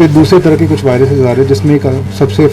तो दूसरे तरह के कुछ वायरसेस आ रहे हैं, जिसमें एक सबसे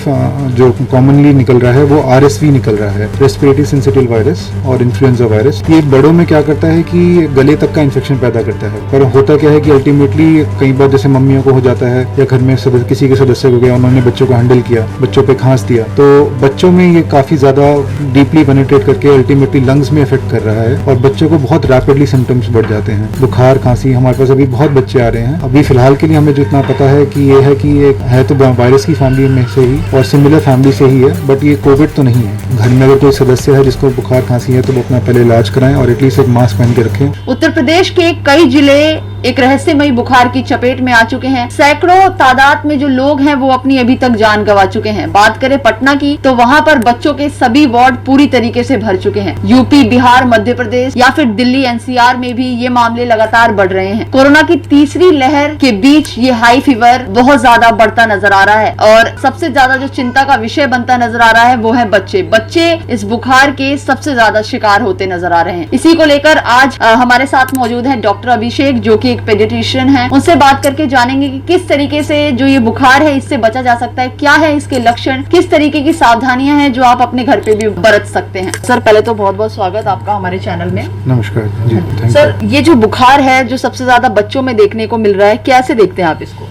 जो कॉमनली निकल रहा है वो RSV निकल रहा है, रेस्पिरेटरी सिंसिटिव वायरस और इन्फ्लुएंजा वायरस। ये बड़ों में क्या करता है कि गले तक का इन्फेक्शन पैदा करता है, पर होता क्या है कि अल्टीमेटली कई बार जैसे मम्मियों को हो जाता है या घर में किसी के सदस्य को गया, उन्होंने बच्चों को हैंडल किया, बच्चों पे खांस दिया, तो बच्चों में ये काफी ज्यादा डीपली पेनिट्रेट करके अल्टीमेटली लंग्स में इफेक्ट कर रहा है और बच्चों को बहुत रैपिडली सिम्टम्स बढ़ जाते हैं, बुखार, खांसी। हमारे पास अभी बहुत बच्चे आ रहे हैं। अभी फिलहाल के लिए हमें जितना पता है कि ये है कि ये है तो वायरस की फैमिली में से ही और सिमिलर फैमिली से ही है, बट ये कोविड तो नहीं है। घर में अगर कोई सदस्य है जिसको बुखार खांसी है तो वो अपना पहले इलाज कराएं और एटलीस्ट एक मास्क पहन के रखें। उत्तर प्रदेश के कई जिले एक रहस्यमयी बुखार की चपेट में आ चुके हैं। सैकड़ों तादाद में जो लोग हैं वो अपनी अभी तक जान गंवा चुके हैं। बात करें पटना की तो वहाँ पर बच्चों के सभी वार्ड पूरी तरीके से भर चुके हैं। यूपी, बिहार, मध्य प्रदेश या फिर दिल्ली NCR में भी ये मामले लगातार बढ़ रहे हैं। कोरोना की तीसरी लहर के बीच ये हाई फीवर बहुत ज्यादा बढ़ता नजर आ रहा है और सबसे ज्यादा जो चिंता का विषय बनता नजर आ रहा है वो है बच्चे इस बुखार के सबसे ज्यादा शिकार होते नजर आ रहे हैं। इसी को लेकर आज हमारे साथ मौजूद है डॉक्टर अभिषेक, जो कि एक पेडियाट्रिशियन है। उनसे बात करके जानेंगे कि किस तरीके से जो ये बुखार है इससे बचा जा सकता है, क्या है इसके लक्षण, किस तरीके की सावधानियां हैं जो आप अपने घर पे भी बरत सकते हैं। सर, पहले तो बहुत बहुत स्वागत आपका हमारे चैनल में। नमस्कार जी। सर, ये जो बुखार है जो सबसे ज्यादा बच्चों में देखने को मिल रहा है, कैसे देखते हैं आप इसको?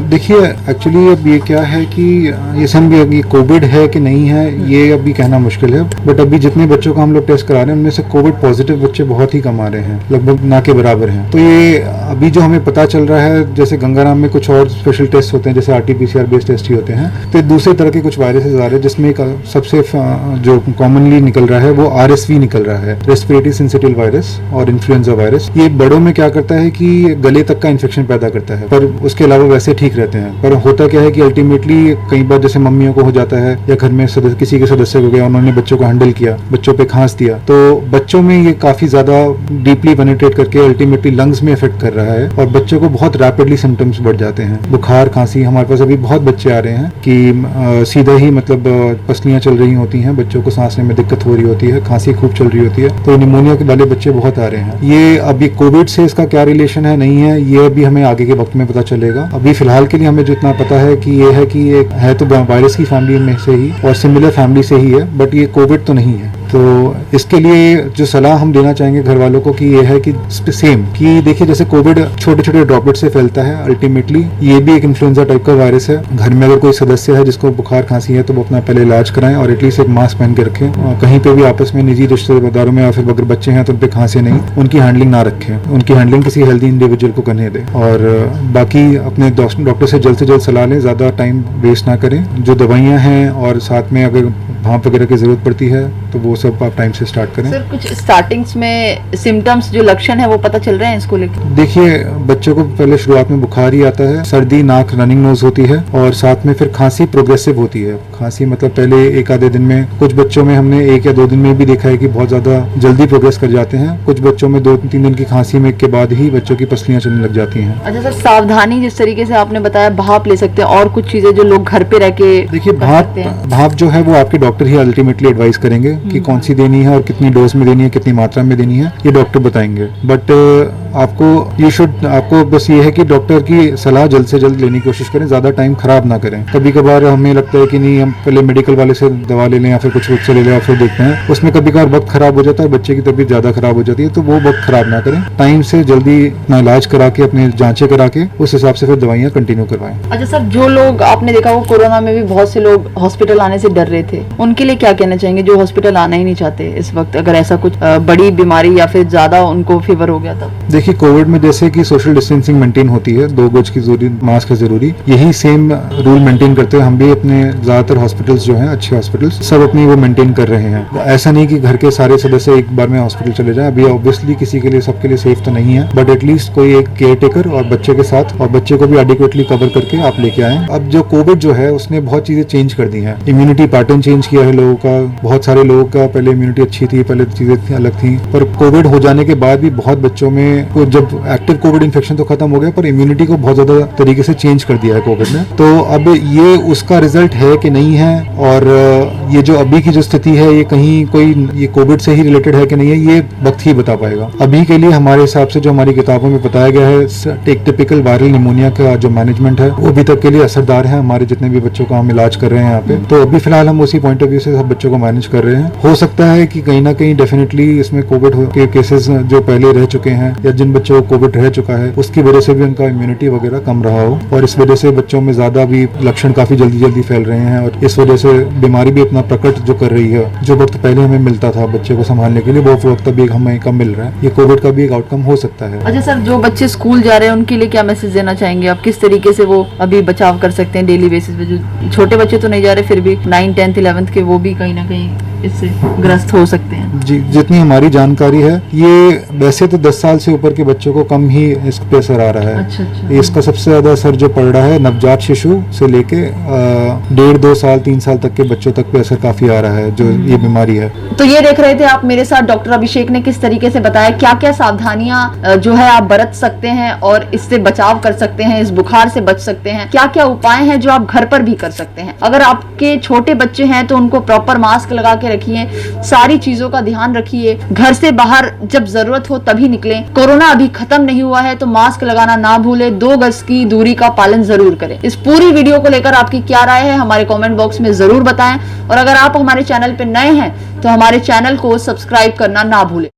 देखिए, एक्चुअली अब ये क्या है कि ये सब ये कोविड है कि नहीं है ये अभी कहना मुश्किल है, बट अभी जितने बच्चों का हम लोग टेस्ट करा रहे हैं उनमें से कोविड पॉजिटिव बच्चे बहुत ही कम आ रहे हैं, लगभग ना के बराबर हैं। तो ये अभी जो हमें पता चल रहा है, जैसे गंगाराम में कुछ और स्पेशल टेस्ट होते हैं, जैसे RT-PCR बेस्ड टेस्ट ही होते हैं, तो दूसरे तरह के कुछ वायरसेस आ रहे हैं, जिसमें एक सबसे जो कॉमनली निकल रहा है वो RSV निकल रहा है, रेस्पिरेटरी सिंसिटिव वायरस और इन्फ्लुएंजा वायरस। ये बड़ों में क्या करता है कि गले तक का इन्फेक्शन पैदा करता है, पर उसके अलावा वैसे ठीक रहते हैं। पर होता क्या है कि अल्टीमेटली कई बार जैसे मम्मियों को हो जाता है या घर में किसी के सदस्य को गया, उन्होंने बच्चों को हैंडल किया, बच्चों पे खांस दिया, तो बच्चों में ये काफी ज्यादा डीपली पेनिट्रेट करके अल्टीमेटली लंग्स में इफेक्ट कर रहा है और बच्चों को बहुत रैपिडली सिम्टम्स बढ़ जाते हैं, बुखार, खांसी। हमारे पास अभी बहुत बच्चे आ रहे हैं कि सीधा ही मतलब पसलियां चल रही होती हैं, बच्चों को सांसने में दिक्कत हो रही होती है, खांसी खूब चल रही होती है, तो निमोनिया के वाले बच्चे बहुत आ रहे हैं। ये अभी कोविड से इसका क्या रिलेशन है नहीं है ये अभी हमें आगे के वक्त में पता चलेगा। अभी फिलहाल के लिए हमें जितना पता है कि ये है कि ये है तो वायरस की फैमिली में से ही और सिमिलर फैमिली से ही है, बट ये कोविड तो नहीं है। तो इसके लिए जो सलाह हम देना चाहेंगे घर वालों को कि ये है कि सेम कि देखिए, जैसे कोविड छोटे छोटे ड्रॉपलेट से फैलता है, अल्टीमेटली ये भी एक इन्फ्लुएंजा टाइप का वायरस है। घर में अगर कोई सदस्य है जिसको बुखार खांसी है तो वो अपना पहले इलाज कराएं और एटलीस्ट एक मास्क पहन के रखें। कहीं पे भी आपस में निजी रिश्तेदारों में या फिर अगर बच्चे हैं तो उन पे खांसे नहीं, उनकी हैंडलिंग ना रखें, उनकी हैंडलिंग किसी हेल्दी इंडिविजुअल को करने दें और बाकी अपने डॉक्टर से जल्द से लें, ज्यादा टाइम वेस्ट ना करें। जो दवाइयाँ हैं और साथ में अगर भाप वगैरह की जरूरत पड़ती है तो वो सब आप टाइम से स्टार्ट करें। सर, कुछ स्टार्टिंग्स में सिम्टम्स जो लक्षण है वो पता चल रहे हैं इसको लेकर? देखिए, बच्चों को पहले शुरुआत में बुखार ही आता है, सर्दी, नाक, रनिंग नोज होती है और साथ में फिर खांसी प्रोग्रेसिव होती है। खांसी मतलब पहले एक आधे दिन में, कुछ बच्चों में हमने 1 या 2 दिन में भी देखा है कि बहुत ज्यादा जल्दी प्रोग्रेस कर जाते हैं। कुछ बच्चों में 2-3 दिन की खांसी में के बाद ही बच्चों की पसलियां चलने लग जाती हैं। अच्छा सर, सावधानी जिस तरीके से आपने बताया, भाप ले सकते हैं और कुछ चीजें जो लोग घर पे रह के देखिए, भाप जो है वो आपके डॉक्टर ही अल्टीमेटली एडवाइस करेंगे कि कौन सी देनी है और कितनी डोज में देनी है, कितनी मात्रा में देनी है, ये डॉक्टर बताएंगे। बट आपको बस ये है कि डॉक्टर की सलाह जल्द से जल्द लेने की कोशिश करें, ज्यादा टाइम खराब ना करें। कभी कभार हमें लगता है कि नहीं, हम पहले मेडिकल वाले से दवा ले लें या फिर कुछ से ले लें और फिर देखते हैं, उसमें कभी कभार वक्त खराब हो जाता है, बच्चे की तबीयत ज्यादा खराब हो जाती है, तो वो वक्त खराब ना करें। टाइम से जल्दी अपना इलाज करा के, अपने जांचें करा के उस हिसाब से फिर दवाइयाँ कंटिन्यू करवाएं। अच्छा सर, जो लोग आपने देखा वो कोरोना में भी बहुत से लोग हॉस्पिटल आने से डर रहे थे, उनके लिए क्या कहना चाहेंगे जो हॉस्पिटल आना ही नहीं चाहते इस वक्त, अगर ऐसा कुछ बड़ी बीमारी या फिर ज्यादा उनको फीवर हो गया तब? देखिए, कोविड में जैसे कि सोशल डिस्टेंसिंग मेंटेन होती है, 2 गज की जरूरी, मास्क है जरूरी, यही सेम रूल मेंटेन करते हुए हम भी अपने ज्यादातर हॉस्पिटल्स जो हैं, अच्छे हॉस्पिटल्स, सब अपनी वो मेंटेन कर रहे हैं। ऐसा नहीं कि घर के सारे सदस्य एक बार में हॉस्पिटल चले जाएं। अभी ऑब्वियसली किसी के लिए, सबके लिए सेफ तो नहीं है, बट एटलीस्ट कोई एक केयर टेकर और बच्चे के साथ, और बच्चे को भी एडिक्वेटली कवर करके आप लेके आए। अब जो कोविड जो है उसने बहुत चीजें चेंज कर दी हैं, इम्यूनिटी पैटर्न चेंज किया है लोगों का। बहुत सारे लोगों का पहले इम्यूनिटी अच्छी थी, पहले चीजें अलग थी, पर कोविड हो जाने के बाद भी बहुत बच्चों में जब एक्टिव कोविड इन्फेक्शन तो खत्म हो गया, पर इम्यूनिटी को बहुत ज्यादा तरीके से चेंज कर दिया है कोविड ने। तो अब ये उसका रिजल्ट है कि नहीं है, और ये जो अभी की जो स्थिति है ये कहीं कोई ये कोविड से ही रिलेटेड है कि नहीं है, ये वक्त ही बता पाएगा। अभी के लिए हमारे हिसाब से जो हमारी किताबों में बताया गया है, एक टिपिकल वायरल निमोनिया का जो मैनेजमेंट है वो अभी तक के लिए असरदार है। हमारे जितने भी बच्चों का हम इलाज कर रहे हैं यहाँ पे, तो अभी फिलहाल हम उसी पॉइंट ऑफ व्यू से सब बच्चों को मैनेज कर रहे हैं। हो सकता है कि कहीं ना कहीं डेफिनेटली इसमें कोविड के केसेस जो पहले रह चुके हैं या जिन बच्चों को कोविड रह चुका है उसकी वजह से भी उनका इम्यूनिटी वगैरह कम रहा हो, और इस वजह से बच्चों में ज्यादा भी लक्षण काफी जल्दी जल्दी फैल रहे हैं, और इस वजह से बीमारी भी इतना प्रकट जो कर रही है। जो वक्त पहले हमें मिलता था बच्चे को संभालने के लिए, वो वक्त अभी हमें कम मिल रहा है। ये कोविड का भी एक आउटकम हो सकता है। अच्छा सर, जो बच्चे स्कूल जा रहे हैं उनके लिए क्या मैसेज देना चाहेंगे आप? किस तरीके से वो अभी बचाव कर सकते हैं डेली बेसिस पे? जो छोटे बच्चे तो नहीं जा रहे, फिर भी 9, 10th, 11th के वो भी कहीं ना कहीं इससे ग्रस्त हो सकते हैं। जी, जितनी हमारी जानकारी है, ये वैसे तो 10 साल से ऊपर के बच्चों को कम ही इस पे असर आ रहा है। अच्छा। इसका सबसे ज्यादा असर जो पड़ रहा है नवजात शिशु से लेके 1.5, 2 साल, 3 साल तक के बच्चों तक पे असर काफी आ रहा है, जो ये बीमारी है। तो ये देख रहे थे आप मेरे साथ डॉक्टर अभिषेक ने किस तरीके से बताया क्या क्या सावधानियां जो है आप बरत सकते हैं और इससे बचाव कर सकते हैं, इस बुखार से बच सकते हैं। क्या क्या उपाय हैं जो आप घर पर भी कर सकते हैं। अगर आपके छोटे बच्चे हैं तो उनको प्रॉपर मास्क लगा के रखिए, सारी चीजों का ध्यान रखिए, घर से बाहर जब जरूरत हो तभी निकलें। कोरोना अभी खत्म नहीं हुआ है तो मास्क लगाना ना भूलें, 2 गज की दूरी का पालन जरूर करें। इस पूरी वीडियो को लेकर आपकी क्या राय है हमारे कमेंट बॉक्स में जरूर बताएं, और अगर आप हमारे चैनल पे नए हैं तो हमारे चैनल को सब्सक्राइब करना ना भूलें।